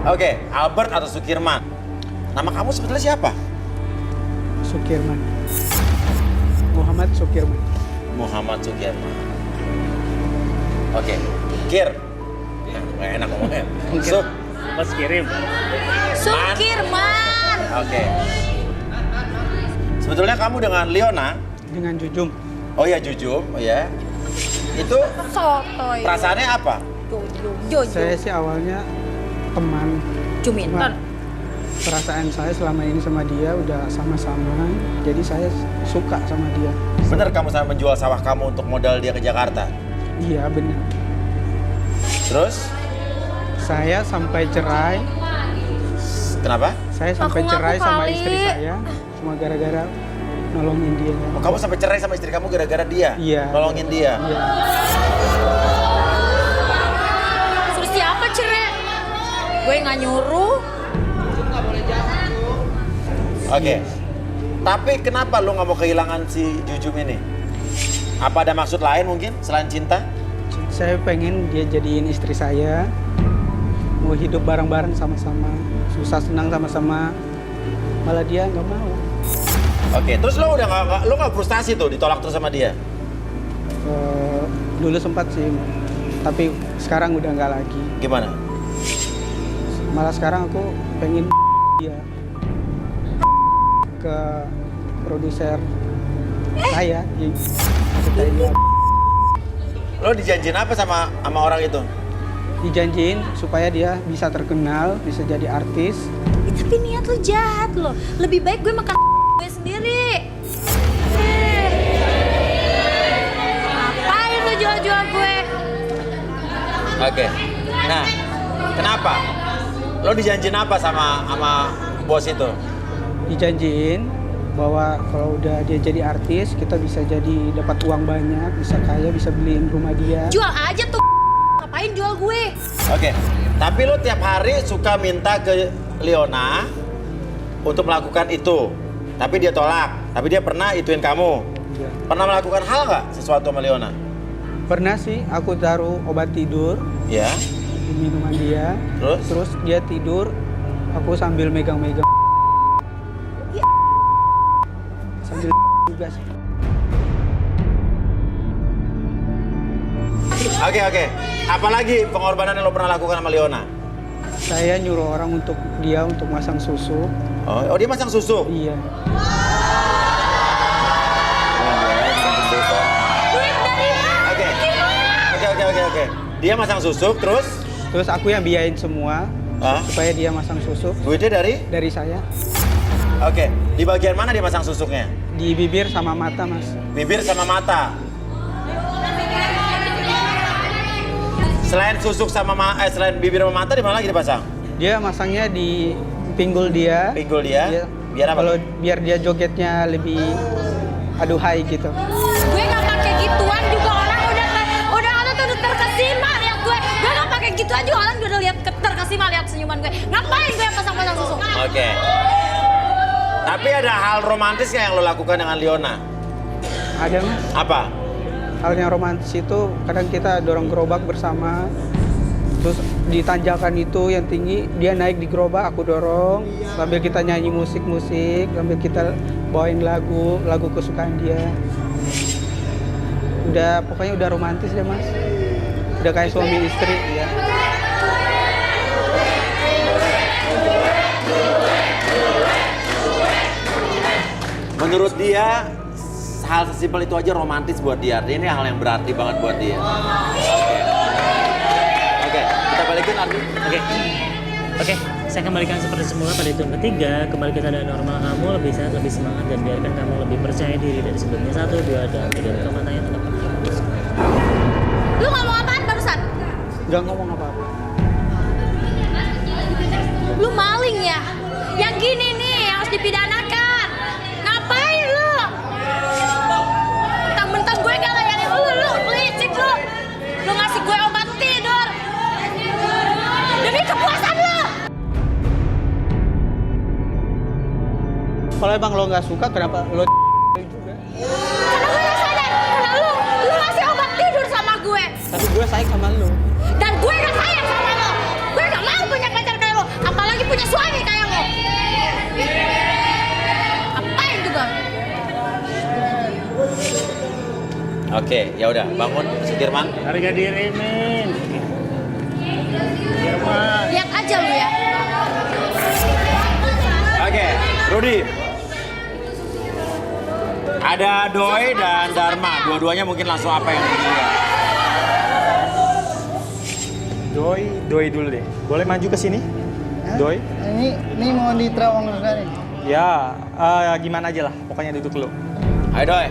Oke, Albert atau Sukirman? Nama kamu sebetulnya siapa? Sukirman. Muhammad Sukirman. Muhammad Sukirman. Oke, Kir. Nggak enak ngomongnya. Suk. Mas kirim. Sukirman. Oke. Sebetulnya kamu dengan Leona? Dengan Jujum. Oh ya, Jujum, ya. Itu Sotoy. perasaannya apa? Jojo. Saya sih awalnya teman. Juminten. Perasaan saya selama ini sama dia udah sama-sama. Jadi saya suka sama dia. Bener kamu sampai menjual sawah kamu untuk modal dia ke Jakarta? Iya benar. Terus? Saya sampai cerai. Kenapa? Saya sampai Ngaku-ngaku cerai sama kali. istri saya. Cuma gara-gara nolongin dia. Oh, kamu sampai cerai sama istri kamu gara-gara dia? Iya. Nolongin dia? Iya. Suruh siapa cerai? Gue nggak nyuruh. Oke. Tapi kenapa lu nggak mau kehilangan si Jujum ini? Apa ada maksud lain mungkin selain cinta? Saya pengen dia jadiin istri saya. Mau hidup bareng-bareng sama-sama. Susah senang sama-sama. Malah dia nggak mau. Oke, terus lo udah nggak frustasi tuh ditolak terus sama dia? Dulu sempat sih, tapi sekarang udah nggak lagi. Gimana? Malah sekarang aku pengen dia ke produser saya. Ceritain dia. Lo dijanjin apa sama orang itu? Eh, Dijanjiin supaya dia bisa terkenal, bisa jadi artis. tapi niat lu jahat loh. Lebih baik gue makan gue sendiri. Ngapain lu jual-jual gue? Oke. Nah, kenapa? Lo dijanjin apa sama bos itu? Dijanjiin bahwa kalau udah dia jadi artis, kita bisa jadi dapat uang banyak, bisa kaya, bisa beliin rumah dia. Jual aja tuh. Ngapain jual gue? Oke. Tapi lo tiap hari suka minta ke Leona untuk melakukan itu. Tapi dia tolak. Tapi dia pernah ituin kamu. Ya. Pernah melakukan hal nggak sesuatu sama Leona? Pernah sih aku taruh obat tidur Ya. di minuman dia. Terus? Dia tidur, aku sambil megang-megang. Sambil juga sih. Oke. Apalagi pengorbanan yang lo pernah lakukan sama Leona? Saya nyuruh orang untuk dia untuk masang susu. Oh, dia masang susu? Iya. Duit dari mana? Oke. Dia masang susu, terus? Terus aku yang biayain semua Hah? supaya dia masang susu Duitnya dari? saya. Oke. Di bagian mana dia masang susuknya? Di bibir sama mata, Mas. Bibir sama mata. Selain susuk sama selain bibir sama mata, di mana lagi dipasang? Dia masangnya di pinggul dia. Pinggul dia? Iya. Biar apa? Biar dia jogetnya lebih aduhai gitu. Gue nggak pakai gituan juga orang udah orang tuh terkesima lihat gue. Gue nggak pakai gitu aja orang udah lihat terkesima lihat senyuman gue. Ngapain gue pasang-pasang susu? Oke. Tapi ada hal romantis nggak yang lo lakukan dengan Leona? Ada, Mas. Apa? Hal yang romantis itu kadang kita dorong gerobak bersama. Terus di tanjakan itu yang tinggi, dia naik di gerobak, aku dorong. Sambil kita nyanyi musik-musik, sambil kita bawain lagu kesukaan dia. Pokoknya udah romantis deh, Mas. Udah kayak suami istri, ya. Menurut dia, hal sesimpel itu aja romantis buat dia. Artinya ini hal yang berarti banget buat dia. Oke, kita balikin Ardi. Oke, saya kembalikan seperti semula pada hitung ketiga. Kembali ke keadaan normal kamu, lebih sehat, lebih semangat, dan biarkan kamu lebih percaya diri dari sebelumnya. 1, 2, dan 3. Buka matanya, tetap fokus. Lu ngomong apaan barusan? Gak ngomong apa-apa. Lu maling ya? Yang gini nih yang harus dipidanakan. Ngapain lu? Mentang-mentang gue gak layanin lu berisik lu. Lu ngasih gue obat tidur. Demi kepuasan lu. Kalau emang lo nggak suka, kenapa lo juga? Karena gue gak sadar. Karena lu ngasih obat tidur sama gue. Tapi gue sayang sama lo. Dan gue gak sayang sama lo. Gue gak mau punya pacar kayak lo. punya suami kayak lo. Apain juga? Oke, ya udah, bangun Sudirman. Harga diri, Min. Sudirman. Lihat aja lu ya. Oke, Rudi. Ada Doi dan Dharma. Dua-duanya mungkin langsung apa yang dilihat? Doi dulu deh. Boleh maju ke sini? Doi? Ini mau di Terawang sekali. Ya, gimana aja lah. Pokoknya duduk dulu. Ayo Doi.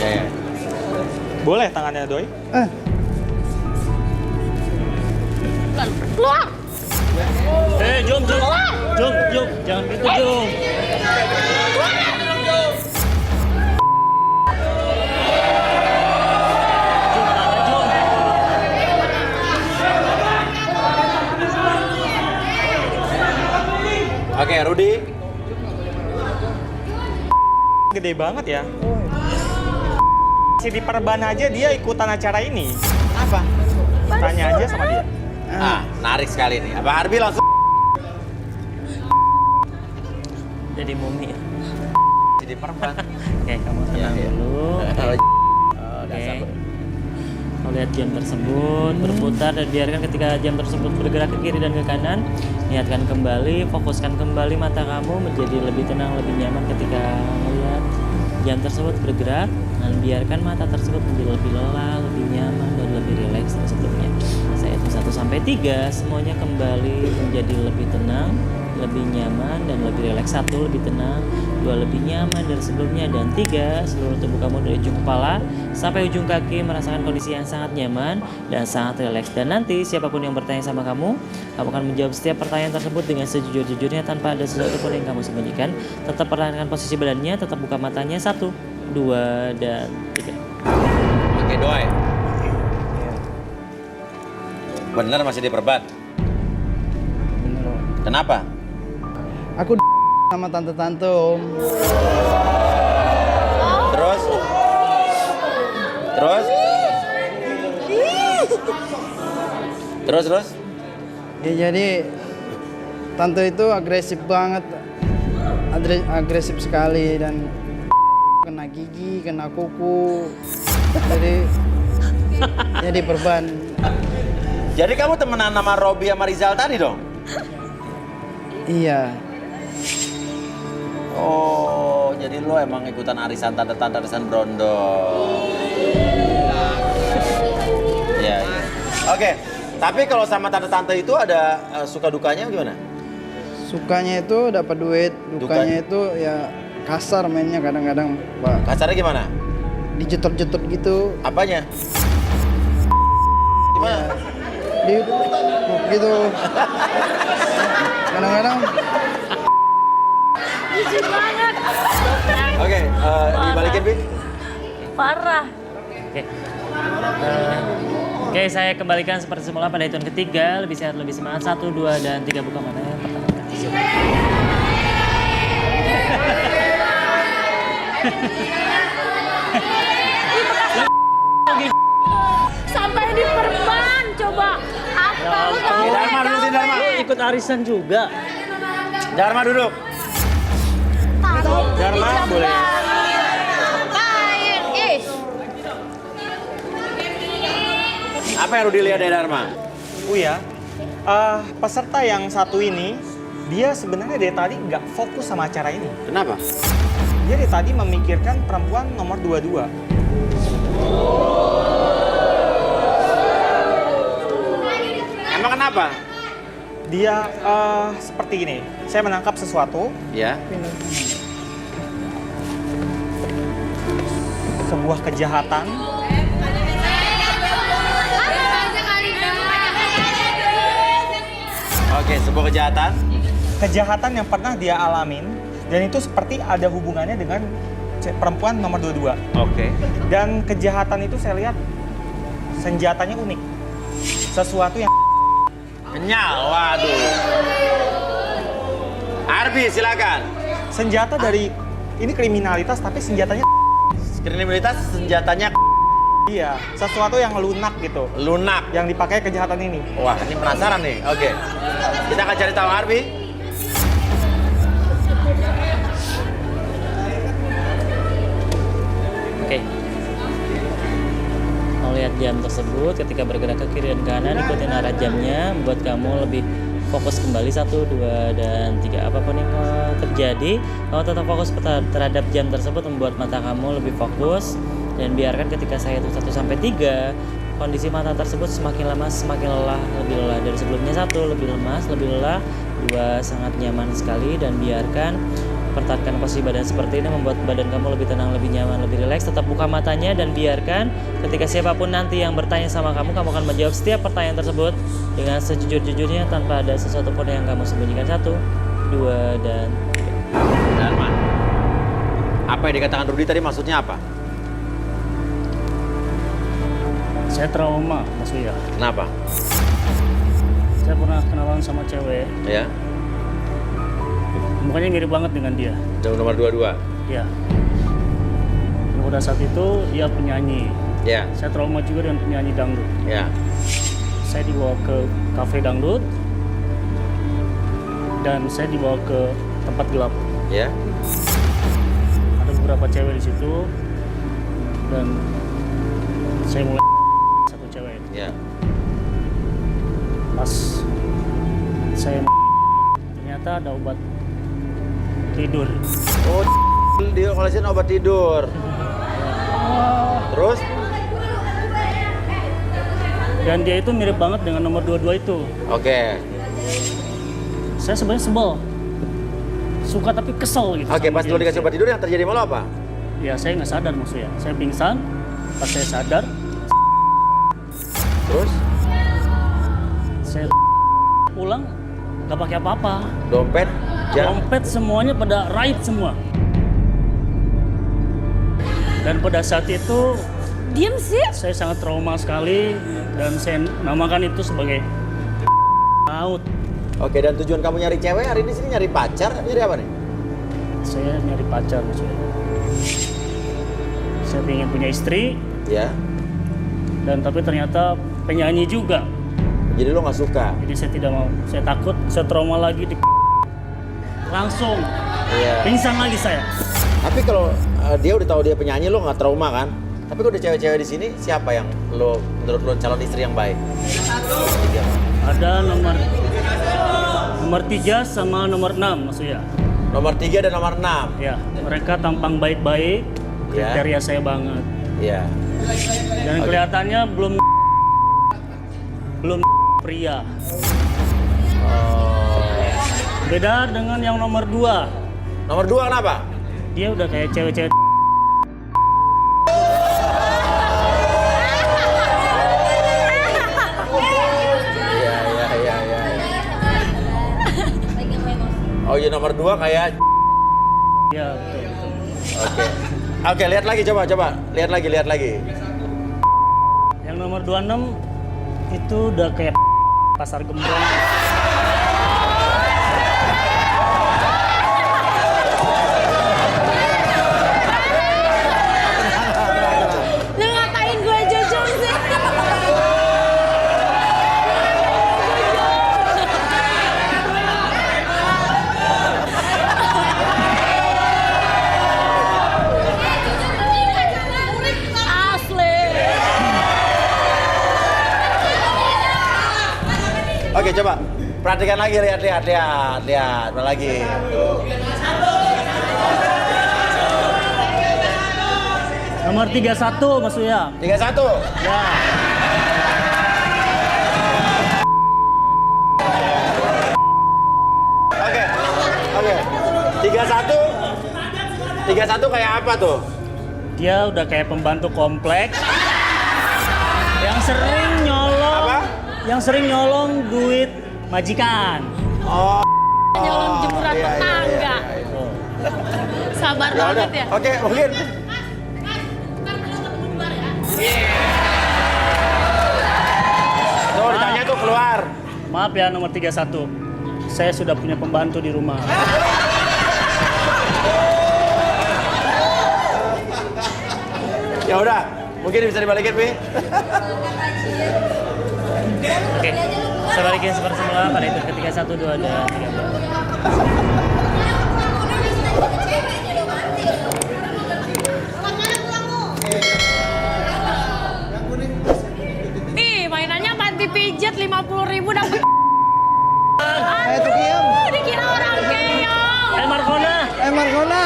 Ya. Boleh tangannya Doi? Keluar. Jom. Jom. Jangan gitu, Jom. Oke, Rudi. Gede banget ya. Si di Perban aja dia ikutan acara ini. Apa? Tanya aja sama dia. Menarik sekali nih. Abang Harbi langsung Jadi mumi ya. jadi perban. Oke, kamu tenang Iya. dulu. Kalau Oke. Kau lihat jam tersebut berputar dan biarkan ketika jam tersebut bergerak ke kiri dan ke kanan. Niatkan kembali, fokuskan kembali mata kamu menjadi lebih tenang, lebih nyaman ketika melihat jam tersebut bergerak. Dan biarkan mata tersebut menjadi lebih lelah, lebih nyaman, dan lebih rileks dari sebelumnya. Saya hitung 1 sampai 3, semuanya kembali menjadi lebih tenang, lebih nyaman, dan lebih rileks. 1, lebih tenang. 2, lebih nyaman dari sebelumnya. Dan 3, seluruh tubuh kamu dari ujung kepala sampai ujung kaki merasakan kondisi yang sangat nyaman dan sangat rileks. Dan nanti siapapun yang bertanya sama kamu akan menjawab setiap pertanyaan tersebut dengan sejujur-jujurnya tanpa ada sesuatu pun yang kamu sembunyikan. Tetap pertahankan posisi badannya, tetap buka matanya. 1, 2, dan 3. Oke, Doi. Bener masih di perban. Bener, Om. Kenapa? Aku sama tante-tante, Om. Terus? Terus? Ya jadi tante itu agresif banget. Agresif sekali dan kena gigi, kena kuku. Jadi perban. Jadi kamu temenan sama Robi sama Rizal tadi dong? Iya. Oh, jadi lo emang ikutan arisan tante-tante arisan brondol. Iya. Oke, tapi kalau sama tante-tante itu ada suka dukanya gimana? Sukanya itu dapat duit, dukanya itu ya kasar mainnya kadang-kadang, Pak. Kasarnya gimana? Dijetot-jetot gitu. Apanya? Gimana? Di gitu. Kadang-kadang Jijik banget. Oke, dibalikin, Bi. Parah. Oke. Oke, saya kembalikan seperti semula pada hitungan ketiga. Lebih sehat, lebih semangat. 1, 2, dan 3. Buka matanya. Pertahankan tisu. Sampai di perban coba. Apa lu tahu? Dharma dulu sih, Dharma. Ikut arisan juga. Dharma duduk. Dharma boleh. Ngapain? Ih. Apa yang Rudi lihat dari Dharma? Uya, peserta yang satu ini, dia sebenarnya dari tadi nggak fokus sama acara ini. Kenapa? Dia dari tadi memikirkan perempuan nomor 22. Emang kenapa? Dia seperti ini. Saya menangkap sesuatu, Ya. sebuah kejahatan. Oke, sebuah kejahatan. Kejahatan yang pernah dia alamin, dan itu seperti ada hubungannya dengan perempuan nomor 22. Oke. Dan kejahatan itu saya lihat senjatanya unik. Sesuatu yang Kenyal, waduh. Arbi, silakan. senjata dari ini kriminalitas tapi senjatanya Kriminalitas senjatanya iya, sesuatu yang lunak gitu. lunak. Yang dipakai kejahatan ini. Wah, ini penasaran nih. Oke. Kita akan cari tahu Arbi. Oke. Melihat jam tersebut, ketika bergerak ke kiri dan kanan, ikutin arah jamnya, membuat kamu lebih fokus kembali 1, 2, dan 3. Apapun yang terjadi, kamu tetap fokus terhadap jam tersebut, membuat mata kamu lebih fokus. Dan biarkan ketika saya hitung 1 sampai 3, kondisi mata tersebut semakin lama semakin lelah, lebih lelah dari sebelumnya. 1, lebih lemas, lebih lelah. 2, sangat nyaman sekali. Dan biarkan pertahankan posisi badan seperti ini, membuat badan kamu lebih tenang, lebih nyaman, lebih rileks. Tetap buka matanya dan biarkan ketika siapapun nanti yang bertanya sama kamu akan menjawab setiap pertanyaan tersebut dengan sejujur-jujurnya tanpa ada sesuatu pun yang kamu sembunyikan. 1, 2, dan 3. Dharma. Apa yang dikatakan Rudy tadi maksudnya apa? Saya trauma, Mas Uya. Kenapa? Saya pernah kenalan sama cewek, Ya. mukanya mirip banget dengan dia. Jam nomor 22. Ya. Dan pada saat itu dia penyanyi. Ya. Saya trauma juga dengan penyanyi dangdut. Ya. Saya dibawa ke kafe dangdut dan saya dibawa ke tempat gelap. Ya. Ada beberapa cewek di situ dan saya mulai satu cewek. Ya. Pas saya ternyata ada obat tidur. Oh, dia ngolesin obat tidur. Terus? Dan dia itu mirip banget dengan nomor 22 itu. Oke. Saya sebenarnya sebel. Suka tapi kesel gitu. Oke, sama pas dia. lu dikasih obat tidur yang terjadi malu apa? Ya saya nggak sadar maksudnya. Saya pingsan. Pas saya sadar, Terus? saya pulang nggak pakai apa-apa. Dompet, jam. Dompet semuanya pada raib semua. Dan pada saat itu Diem sih. saya sangat trauma sekali dan saya namakan itu sebagai maut. Oke, dan tujuan kamu nyari cewek hari ini sini nyari pacar, nyari apa nih? Saya nyari pacar maksudnya. Saya ingin punya istri Ya. dan tapi ternyata penyanyi juga. Jadi lo nggak suka? Jadi saya tidak mau. Saya takut, saya trauma lagi langsung Iya. pingsan lagi saya. Tapi kalau dia udah tahu dia penyanyi, lo nggak trauma kan? Tapi kalau ada cewek-cewek di sini, siapa yang lo menurut lo calon istri yang baik? Tiga. Ada nomor 3 sama nomor 6 maksudnya. Nomor 3 dan nomor 6. Ya, mereka tampang baik-baik, Ya. kriteria saya banget. Iya. Dan kelihatannya belum pria. Beda dengan yang nomor 2. Nomor 2 kenapa? Dia udah kayak cewek-cewek. Iya. Oh iya, nomor 2 kayak. Ya, betul. Oke. Oke, lihat lagi, coba. Lihat lagi. Yang nomor 26 itu udah kayak pasar gembrong. Lu ngatain gue jujur sih. Asli. Oke, coba. Perhatikan lagi, lihat. Mana lagi? Tuh. Nomor 31 maksudnya. 31. Ya. Oke. 31 kayak apa tuh? Dia udah kayak pembantu kompleks yang sering nyolong. Apa? Yang sering nyolong duit majikan. Oh. Nyolong jemuran Iya. tetangga. Tuh. Sabar Ya udah. banget ya. Oke, mungkin. Tuh, ditanya tuh keluar. Maaf ya nomor 31. Saya sudah punya pembantu di rumah. Ya udah, mungkin bisa dibalikin, Pi. Oke, saya balikin seperti semula pada itu ketika 1, 2, dan 3. Ih, mainannya panti pijat 50.000 dapat. Itu Kiam. Dikira orang keong. Markona. Markona.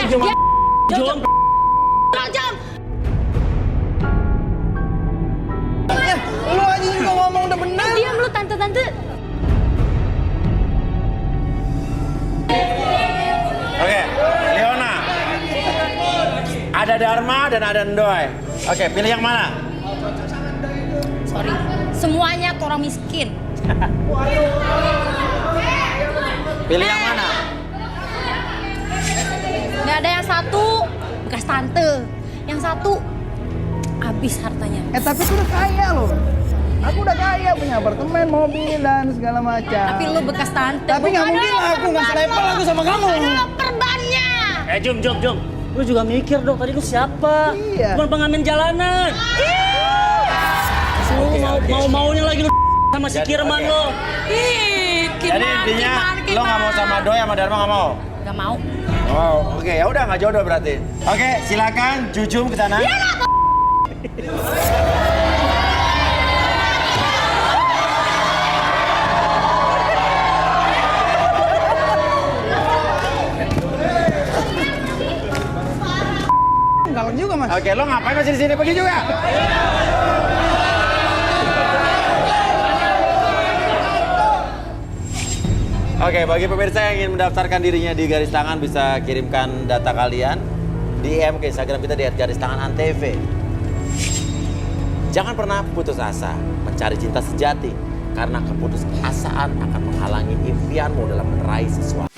Jom. Jom. Jam. Lu aja juga ngomong udah benar. Diam lu tante-tante. Oke, Leona. Ada Dharma dan ada Ndoy. Oke, pilih yang mana? Sorry, semuanya tuh orang miskin. Pilih yang mana? Nggak ada yang satu bekas tante, yang satu habis hartanya. Tapi aku udah kaya loh. Aku udah kaya, punya apartemen, mobil, dan segala macam. Tapi lu bekas tante. Tapi nggak mungkin lah aku nggak selempel aku sama kamu. Adalah perbannya. Jom. Lu juga mikir dong, tadi lu siapa? Iya. Bukan pengamen jalanan. Lu maunya lagi lu sama si Kirman lo. Ih, Jadi intinya lo nggak mau sama Doi sama Dharma nggak mau? Nggak mau. Oh, oke, ya udah nggak jodoh berarti. Oke, silakan Jujum ke sana. Galak juga mas. Oke, lo ngapain masih di sini? Pergi juga. Oke, bagi pemirsa yang ingin mendaftarkan dirinya di Garis Tangan bisa kirimkan data kalian DM ke Instagram kita di @garistanganantv. Jangan pernah putus asa mencari cinta sejati karena keputusasaan akan menghalangi impianmu dalam meraih sesuatu.